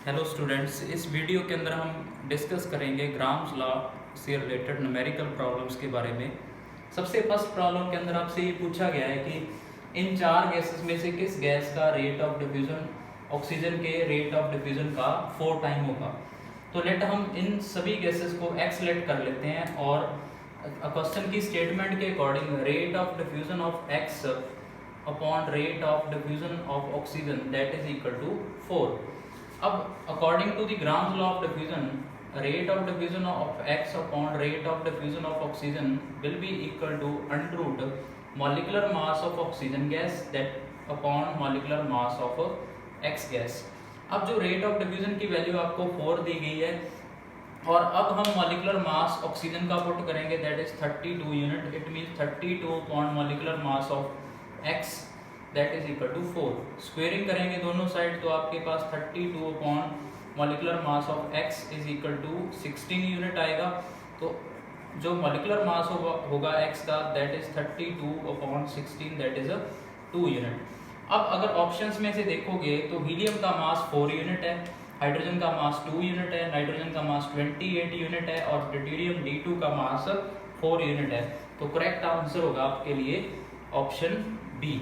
Hello students, इस video के अंदर हम डिस्कस करेंगे ग्राम्स लॉ से रिलेटेड न्यूमेरिकल प्रॉब्लम्स के बारे में। सबसे फर्स्ट प्रॉब्लम के अंदर आपसे ये पूछा गया है कि इन चार गैसेस में से किस गैस का रेट ऑफ डिफ्यूजन ऑक्सीजन के रेट ऑफ डिफ्यूजन का 4 टाइम होगा। तो लेट हम इन सभी गैसेस को एक्स लेट कर लेते हैं और क्वेश्चन की स्टेटमेंट के according rate of diffusion of X upon rate of diffusion of oxygen that is equal to 4। अब according to the Graham's law of diffusion, rate of diffusion of x upon rate of diffusion of oxygen will be equal to under root molecular mass of oxygen gas that upon molecular mass of x gas. अब जो rate of diffusion की value आपको 4 दी गई है और अब हम मॉलिक्यूलर मास ऑक्सीजन का पुट करेंगे that is 32 unit. It means 32 upon molecular mass of x that is equal to 4। Squaring करेंगे दोनों साइड तो आपके पास 32 upon molecular mass of x is equal to 16 unit आएगा। तो जो मॉलिक्यूलर मास होगा x का that is 32 upon 16 that is 2 unit. अब अगर ऑप्शंस में से देखोगे तो हीलियम का मास 4 यूनिट है, हाइड्रोजन का मास 2 यूनिट है, नाइट्रोजन का मास 28 यूनिट है और ड्यूटेरियम D2 का मास 4 यूनिट है। तो करेक्ट आंसर होगा आपके लिए ऑप्शन बी।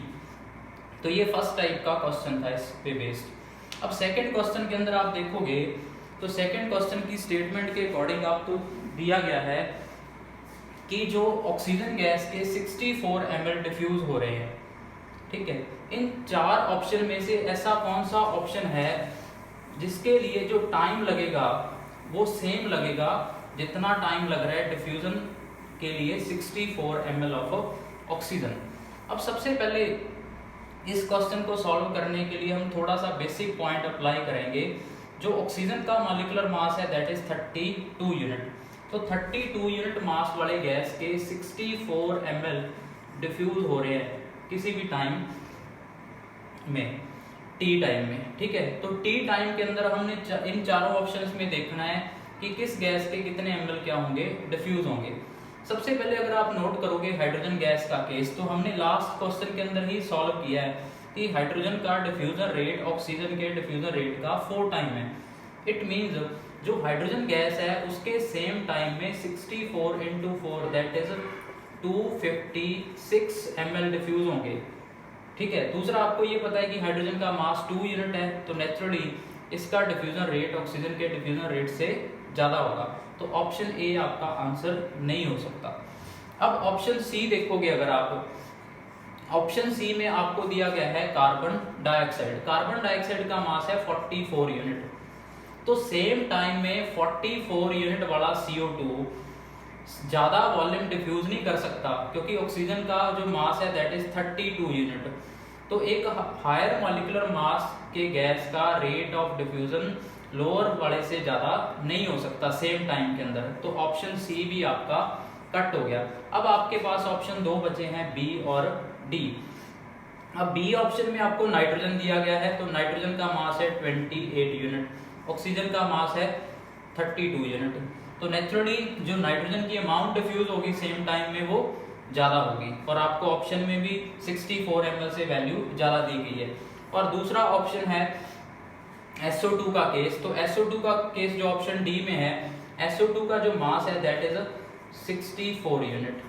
तो ये फर्स्ट टाइप का क्वेश्चन था इस पे बेस्ड। अब सेकंड क्वेश्चन के अंदर आप देखोगे तो सेकंड क्वेश्चन की स्टेटमेंट के अकॉर्डिंग आपको दिया गया है कि जो ऑक्सीजन गैस के 64 ml डिफ्यूज हो रहे हैं, ठीक है। इन चार ऑप्शन में से ऐसा कौन सा ऑप्शन है जिसके लिए जो टाइम लगेगा वो सेम लगेगा जितना टाइम लग रहा है डिफ्यूजन के लिए 64 ml ऑफ ऑक्सीजन। अब सबसे पहले इस क्वेश्चन को सॉल्व करने के लिए हम थोड़ा सा बेसिक पॉइंट अप्लाई करेंगे। जो ऑक्सीजन का मॉलिक्यूलर मास है दैट इज 32 यूनिट। तो 32 यूनिट मास वाले गैस के 64 ml डिफ्यूज हो रहे हैं किसी भी टाइम में, टी टाइम में, ठीक है। तो टी टाइम के अंदर हमने इन चारों ऑप्शंस में देखना है कि किस गैस के कितने ml क्या होंगे, डिफ्यूज होंगे। सबसे पहले अगर आप नोट करोगे हाइड्रोजन गैस का केस, तो हमने लास्ट क्वेश्चन के अंदर ही सॉल्व किया है कि हाइड्रोजन का डिफ्यूजन रेट ऑक्सीजन के डिफ्यूजन रेट का 4 टाइम है। इट मींस जो हाइड्रोजन गैस है उसके सेम टाइम में 64 × 4 दैट इज 256 ml डिफ्यूज होंगे, ठीक है। दूसरा आपको ये पता है कि हाइड्रोजन का मास 2 यूनिट है, तो नेचुरली इसका डिफ्यूजन रेट ऑक्सीजन के डिफ्यूजन रेट से ज़्यादा होगा। तो ऑप्शन ए आपका आंसर नहीं हो सकता। अब ऑप्शन सी देखोगे, अगर आप ऑप्शन सी में आपको दिया गया है कार्बन डाइऑक्साइड। कार्बन डाइऑक्साइड का मास है 44 यूनिट। तो सेम टाइम में 44 यूनिट वाला CO2 ज़्यादा वॉल्यूम डिफ्यूज नहीं कर सकता क्योंकि ऑक्सीजन का जो मास है दैट इज 32 यूनिट। तो एक हायर मॉलिक्यूलर मास के गैस का रेट ऑफ डिफ्यूजन लोअर वाले से ज़्यादा नहीं हो सकता सेम टाइम के अंदर। तो ऑप्शन सी भी आपका कट हो गया। अब आपके पास ऑप्शन 2 बचे हैं, बी और डी। अब बी ऑप्शन में आपको नाइट्रोजन दिया गया है, तो नाइट्रोजन का मास है 28 यूनिट, ऑक्सीजन का मास है 32 यूनिट। तो नेचुरली जो नाइट्रोजन की अमाउंट डिफ्यूज होगी सेम टाइम में वो ज़्यादा होगी और आपको ऑप्शन में भी 64 ml से वैल्यू ज़्यादा दी गई है। और दूसरा ऑप्शन है SO2 का केस। तो SO2 का केस जो ऑप्शन डी में है, SO2 का जो मास है दैट इज 64 यूनिट।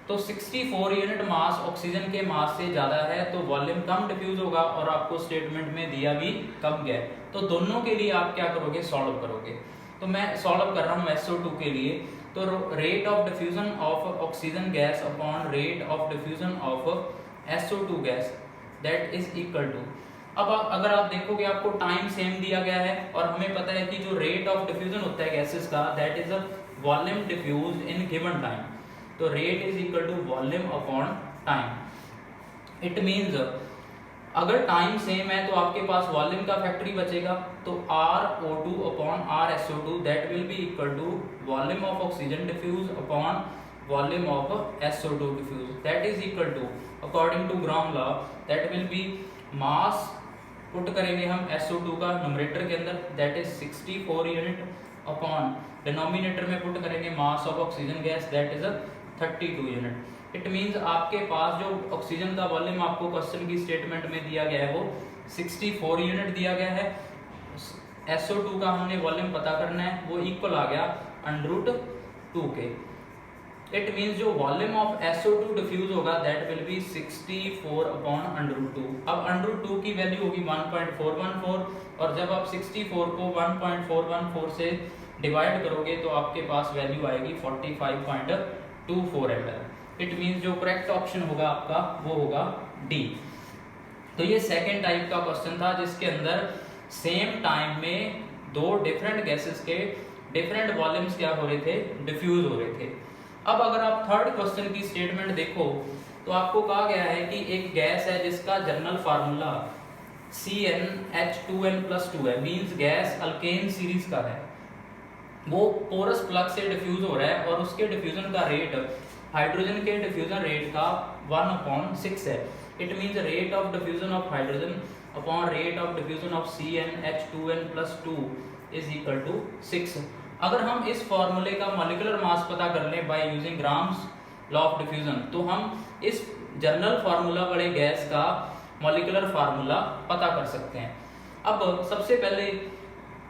तो 64 यूनिट मास ऑक्सीजन के मास से ज़्यादा है तो वॉल्यूम कम डिफ्यूज होगा और आपको स्टेटमेंट में दिया भी कम गया। तो दोनों के लिए आप क्या करोगे, सॉल्व करोगे। तो मैं सॉल्व कर रहा हूँ SO2 के लिए। तो rate of diffusion of oxygen gas upon rate of diffusion of SO2 gas that is equal to, अब अगर आप देखोगे आपको टाइम सेम दिया गया है और हमें पता है कि जो रेट ऑफ डिफ्यूजन होता है गैसेस का that is volume diffuse in given time. तो rate is equal to volume upon time. It means अगर टाइम सेम है तो आपके पास वॉल्यूम का फैक्टरी बचेगा, तो RO2 upon RSO2 that will be equal to volume of oxygen diffuse upon volume of SO2 diffuse that is equal to according to Graham law that will be mass put करेंगे हम SO2 का numerator के अंदर that is 64 unit upon denominator में put करेंगे mass of oxygen gas that is 32 unit. It means आपके पास जो ऑक्सीजन का वॉल्यूम आपको क्वेश्चन की स्टेटमेंट में दिया गया है वो 64 यूनिट दिया गया है SO2 का हमने वॉल्यूम पता करना है, वो इक्वल आ गया √2 के। इट मीन्स जो वॉल्यूम ऑफ SO2 डिफ्यूज होगा दैट विल बी 64/√2। अब √2 की वैल्यू होगी 1.414, और जब आप 64 को 1.414 से डिवाइड करोगे तो आपके पास वैल्यू आएगी 45.24 ml। इट मीन्स जो करेक्ट ऑप्शन होगा आपका वो होगा डी। तो ये सेकेंड टाइप का क्वेश्चन था जिसके अंदर सेम टाइम में दो डिफरेंट गैसेस के डिफरेंट वॉल्यूम्स क्या हो रहे थे, डिफ्यूज हो रहे थे। अब अगर आप थर्ड क्वेश्चन की स्टेटमेंट देखो तो आपको कहा गया है कि एक गैस है जिसका जनरल फार्मूला CnH2n+2 है, मींस गैस अल्केन सीरीज का है, वो पोरस प्लग से डिफ्यूज हो रहा है और उसके डिफ्यूजन का रेट हाइड्रोजन के डिफ्यूजन रेट का 1/6 है। It means rate of diffusion of hydrogen upon rate of diffusion of CnH2n+2 is equal to 6। अगर हम इस फॉर्मूले का मॉलिक्यूलर मास पता कर लें by using grams law of diffusion, तो हम इस जनरल फार्मूला वाले गैस का मॉलिक्यूलर फार्मूला पता कर सकते हैं। अब सबसे पहले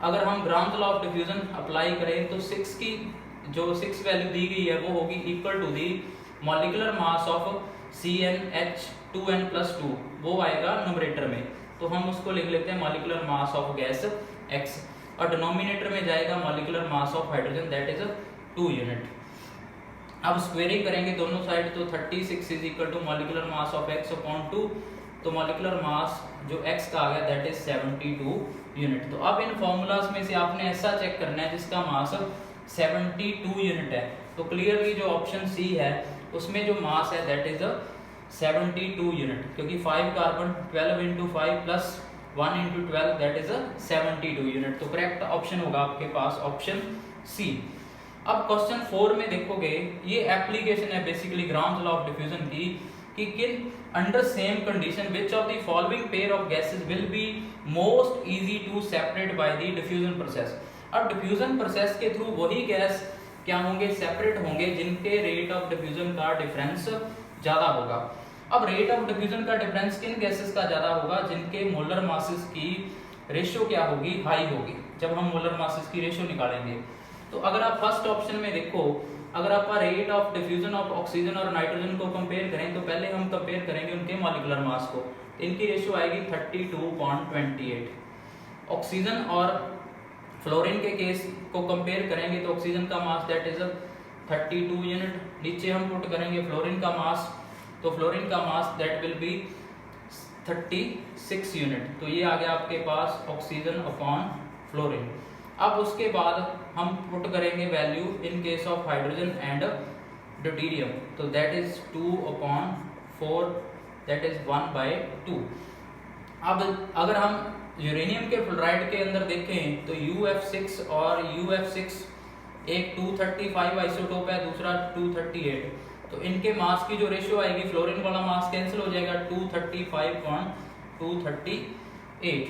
अगर हम grams law of diffusion apply करें तो 6 की जो 6 वैल्यू दी गई है वो होगी equal to the molecular mass of CnH2n+2, वो आएगा न्यूमरेटर में, तो हम उसको लिख लेते हैं molecular mass of gas x, और डिनोमिनेटर में जाएगा molecular mass of hydrogen that is 2 unit. अब स्क्वेयरिंग करेंगे दोनों साइड तो 36 is equal to molecular mass of x upon 2, तो मॉलिक्यूलर मास जो x का आ गया दैट इज 72 यूनिट। तो अब इन फॉर्मूलाज में से आपने ऐसा चेक करना है जिसका मास 72 यूनिट है, तो क्लियरली जो ऑप्शन सी है उसमें जो मास है दैट इज 72 यूनिट, क्योंकि 5 carbon 12 × 5 plus 1 × 12 that is 72 unit. तो करेक्ट ऑप्शन होगा आपके पास ऑप्शन सी। अब क्वेश्चन 4 में देखोगे ये एप्लीकेशन है basically Graham's law of diffusion की, कि किन under same condition which of the following pair of gases will be most easy to separate by the diffusion process. अब डिफ्यूजन प्रोसेस के थ्रू वही गैस क्या होंगे, सेपरेट होंगे जिनके रेट ऑफ डिफ्यूजन का डिफरेंस ज्यादा होगा। अब रेट ऑफ डिफ्यूजन का डिफरेंस किन गैसेस का ज्यादा होगा, जिनके मोलर मासेस की रेशियो क्या होगी, हाई होगी, जब हम मोलर मासेस की रेशियो निकालेंगे। तो अगर आप फर्स्ट ऑप्शन में देखो, अगर आप rate of diffusion of oxygen और नाइट्रोजन को कंपेयर करें तो पहले हम कंपेयर करेंगे उनके मॉलिक्यूलर मास को, इनकी रेशियो आएगी 32.28। ऑक्सीजन और फ्लोरीन के केस को कंपेयर करेंगे तो ऑक्सीजन का मास दैट इज 32 यूनिट, नीचे हम पुट करेंगे फ्लोरीन का मास, तो फ्लोरीन का mass that will B 36 unit. तो ये आ गया आपके पास ऑक्सीजन अपॉन फ्लोरीन। अब उसके बाद हम पुट करेंगे value in case of hydrogen and deuterium, तो दैट इज 2/4 दैट इज 1/2। अब अगर हम यूरेनियम के फ्लोराइड के अंदर देखें तो UF6 और UF6 एक 235 आइसोटोप है, दूसरा 238, तो इनके मास की जो रेशियो आएगी, फ्लोरीन वाला मास कैंसिल हो जाएगा 235.238।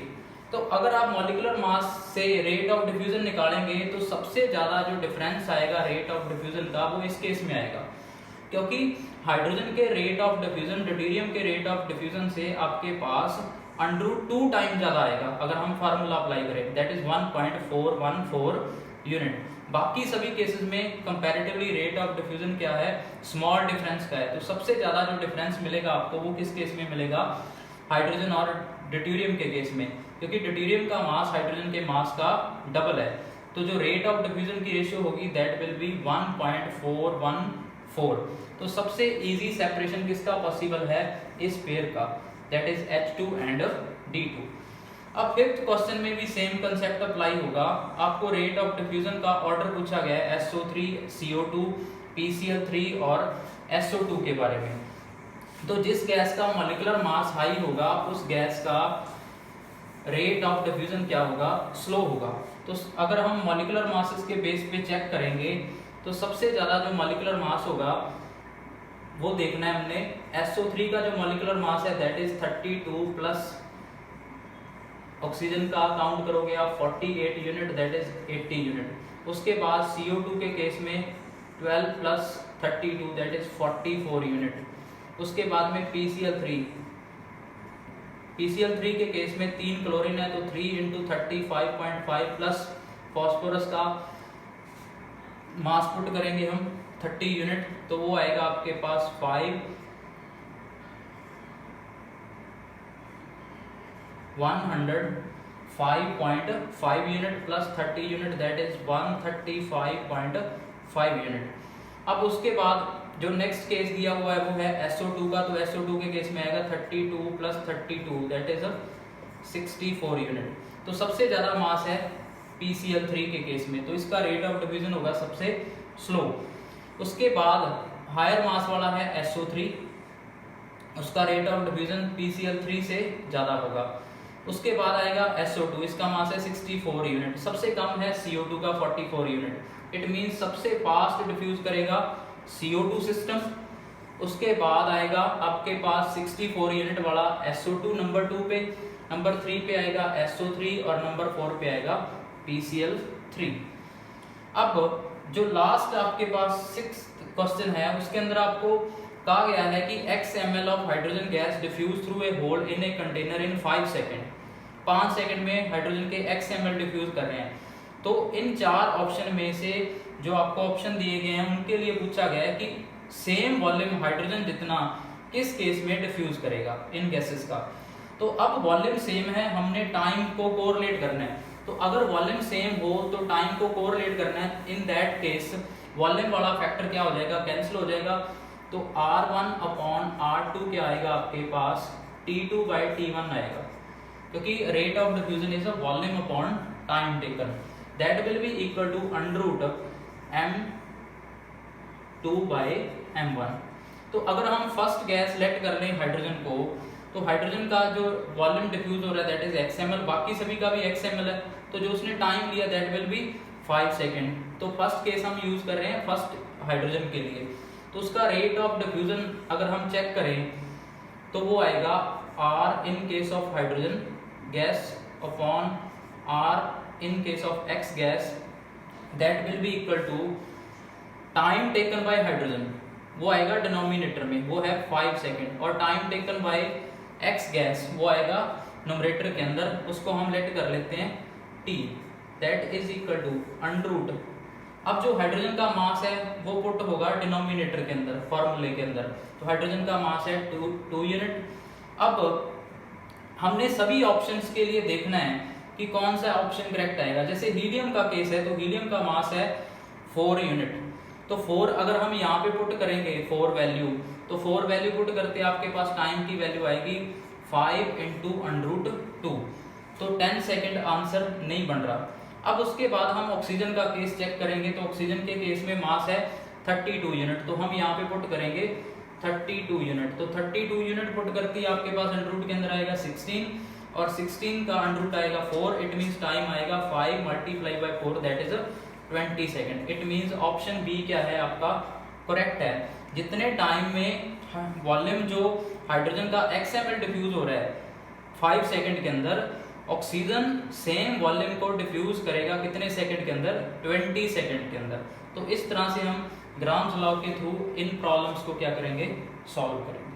तो अगर आप मॉलिक्यूलर मास से रेट ऑफ डिफ्यूजन निकालेंगे तो सबसे ज्यादा जो डिफरेंस आएगा रेट ऑफ डिफ्यूजन का वो इस केस में आएगा, क्योंकि हाइड्रोजन के रेट ऑफ डिफ्यूजन ड्यूटेरियम के रेट ऑफ डिफ्यूजन से आपके पास √2 टाइम ज्यादा आएगा अगर हम फार्मूला अप्लाई करें, दैट इज 1.414 यूनिट। बाकी सभी केसेस में कंपैरेटिवली रेट ऑफ डिफ्यूजन क्या है, स्मॉल डिफरेंस का है। तो सबसे ज्यादा जो डिफरेंस मिलेगा आपको वो किस केस में मिलेगा, हाइड्रोजन और ड्यूटेरियम के केस में, क्योंकि ड्यूटेरियम का मास हाइड्रोजन के मास का डबल है। तो जो रेट ऑफ डिफ्यूजन की रेशियो होगी दैट विल बी 1.414। तो सबसे इजी सेपरेशन किसका पॉसिबल है, इस पेयर का, that is H2 and D2। अब फिफ्थ क्वेश्चन में भी सेम कंसेप्ट अप्लाई होगा। आपको रेट ऑफ डिफ्यूजन का ऑर्डर पूछा गया है SO3, CO2, PCl3 और SO2 के बारे में। तो जिस गैस का मॉलिक्यूलर मास हाई होगा उस गैस का रेट ऑफ डिफ्यूजन क्या होगा, स्लो होगा। तो अगर हम मॉलिक्यूलर मासेस के बेस पे चेक करेंगे तो सबसे ज्यादा जो मॉलिक्यूलर मास होगा वो देखना है हमने, SO3 का जो मॉलिक्यूलर मास है दैट इज 32 प्लस ऑक्सीजन का काउंट करोगे आप 48 यूनिट दैट इज 80 यूनिट। उसके बाद CO2 के केस में 12 प्लस 32 दैट इज 44 यूनिट। उसके बाद में PCl3 PCl3 के केस में 3 क्लोरीन है तो 3 × 35.5 प्लस फॉस्फोरस का मास पुट करेंगे हम 30 यूनिट, तो वो आएगा आपके पास 105.5 unit plus 30 unit that is 135.5 unit. अब उसके बाद जो नेक्स्ट केस दिया हुआ है वो है SO2 का, तो SO2 के केस में आएगा 32 + 32 दैट इज 64 यूनिट। तो सबसे ज़्यादा मास है PCl3 के केस में, तो इसका रेट ऑफ डिफ्यूजन होगा सबसे स्लो। उसके बाद हायर मास वाला है SO3, उसका रेट ऑफ डिफ्यूजन PCl3 से ज़्यादा होगा। उसके बाद आएगा SO2, इसका मास है 64 यूनिट। सबसे कम है CO2 का 44 यूनिट। इट मीन्स सबसे फास्ट डिफ्यूज करेगा CO2 सिस्टम। उसके बाद आएगा आपके पास 64 यूनिट वाला SO2 नंबर 2 पे, नंबर 3 पे आएगा SO3 और नंबर 4 पे आएगा PCl3। अब जो लास्ट आपके पास 6th क्वेश्चन है उसके अंदर आपको कहा गया है कि x ml of hydrogen gas diffuse through a hole in a container in 5 second. 5 second में हाइड्रोजन के x ml डिफ्यूज कर रहे हैं। तो इन 4 ऑप्शन में से जो आपको ऑप्शन दिए गए हैं उनके लिए पूछा गया है कि सेम वॉल्यूम हाइड्रोजन जितना किस केस में डिफ्यूज करेगा इन गैसेस का। तो अब वॉल्यूम सेम है, हमने टाइम को कोरिलेट करना है। तो अगर वॉल्यूम सेम हो तो टाइम को कोरिलेट करना है। इन दैट केस वॉल्यूम वाला फैक्टर क्या हो जाएगा, कैंसिल हो जाएगा। तो R1/R2 क्या आएगा आपके पास T2/T1 आएगा, क्योंकि rate of diffusion is a volume upon time taken, that will be equal to √M2/M1। तो अगर हम फर्स्ट गैस लेट कर लें हाइड्रोजन को, तो हाइड्रोजन का जो वॉल्यूम डिफ्यूज हो रहा है दैट इज XML, बाकी सभी का भी XML है। तो जो उसने टाइम लिया दैट विल बी 5 सेकेंड। तो फर्स्ट केस हम यूज कर रहे हैं फर्स्ट हाइड्रोजन के लिए। तो उसका रेट ऑफ डिफ्यूजन अगर हम चेक करें तो वो आएगा R in case of hydrogen gas upon R in case of X gas, that will be equal to time taken by hydrogen, वो आएगा डिनोमिनेटर में, वो है 5 सेकेंड, और time taken by X gas वो आएगा न्यूमरेटर के अंदर, उसको हम लेट कर लेते हैं T, that is equal to √। अब जो हाइड्रोजन का मास है वो पुट होगा डिनोमिनेटर के अंदर फॉर्मूले के अंदर। तो हाइड्रोजन का मास है 2 यूनिट। अब हमने सभी ऑप्शंस के लिए देखना है कि कौन सा ऑप्शन करेक्ट आएगा। जैसे हीलियम का केस है तो हीलियम का मास है 4 यूनिट। तो 4 अगर हम यहाँ पे पुट करेंगे 4 वैल्यू, तो 4 वैल्यू पुट करते आपके पास टाइम की वैल्यू आएगी 5 × √2। तो 10 सेकेंड आंसर नहीं बन रहा। अब उसके बाद हम ऑक्सीजन का केस चेक करेंगे, तो ऑक्सीजन के केस में मास है 32 यूनिट। तो हम यहाँ पे पुट करेंगे 32 यूनिट। तो 32 यूनिट पुट करके आपके पास अंडर के अंदर आएगा 16, और 16 का अंडर आएगा 4। इट मीन्स टाइम आएगा 5 × 4 that is 20 second. It means option B क्या है आपका करेक्ट है। जितने टाइम में वॉल्यूम जो हाइड्रोजन का XML डिफ्यूज हो रहा है 5 सेकेंड के अंदर, ऑक्सीजन सेम वॉल्यूम को डिफ्यूज करेगा कितने सेकंड के अंदर, 20 सेकंड के अंदर। तो इस तरह से हम ग्राम्स लॉ के थ्रू इन प्रॉब्लम्स को क्या करेंगे, सॉल्व करेंगे।